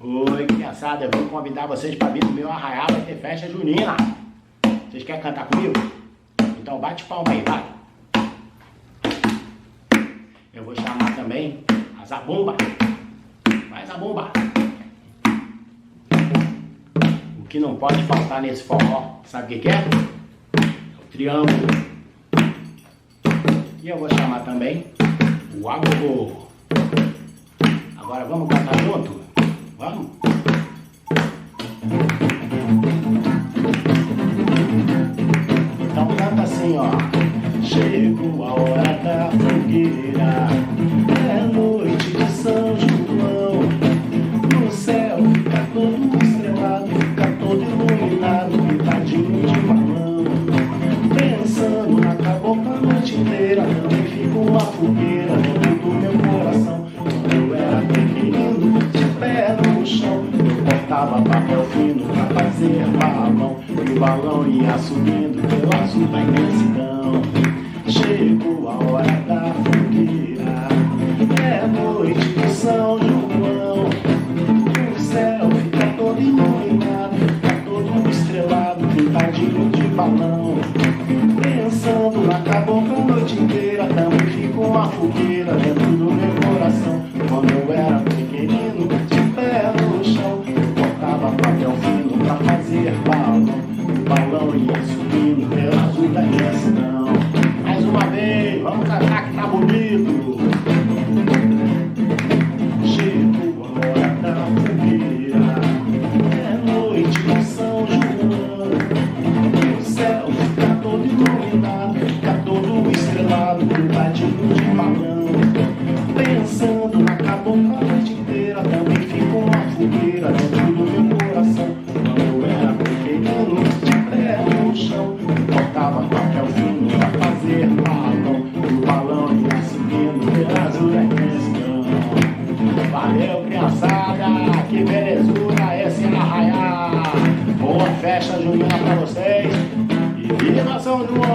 Oi, criançada, eu vou convidar vocês para vir no meu arraial, vai ter festa junina. Vocês querem cantar comigo? Então bate palma aí, vai. Eu vou chamar também a zabumba. Vai, zabumba. O que não pode faltar nesse forró, sabe o que é? É o triângulo. E eu vou chamar também o agogô. Agora vamos cantar junto? Vamos? Então canta assim, ó. Chegou a hora da fogueira, é noite de São João. No céu fica todo estrelado, fica todo iluminado, pintadinho de balão. Pensando na cabocla a noite inteira, também fica uma fogueira dentro do meu coração. Quando eu era pequenino, de pé no chão, eu cortava papel fino pra fazer balão, e o balão ia subindo pelo azul da imensidão. Chegou a hora da fogueira, é noite de São João. O céu fica todo iluminado, fica todo estrelado, pintadinho de balão. Pensando na cabocla a noite inteira, também fica uma fogueira dentro do meu coração. Quando eu era pequenino, de pé no chão, eu cortava papel fino pra fazer balão, o balão ia subindo pelo azul da imensidão. Mais uma vez, vamos cantar que tá bonito. Chegou a hora da fogueira, é noite de São João. O céu fica todo iluminado, fica todo estrelado, pintadinho de balão. Pensando na cabocla a noite inteira, também fica uma fogueira dentro do meu coração. Quando eu era pequenino, de pé no chão, eu cortava papel fino pra fazer balão, e o balão ia subindo pela azul da imensidão. Valeu, criançada, que belezura esse arraial. Boa festa junina pra vocês e viva São João!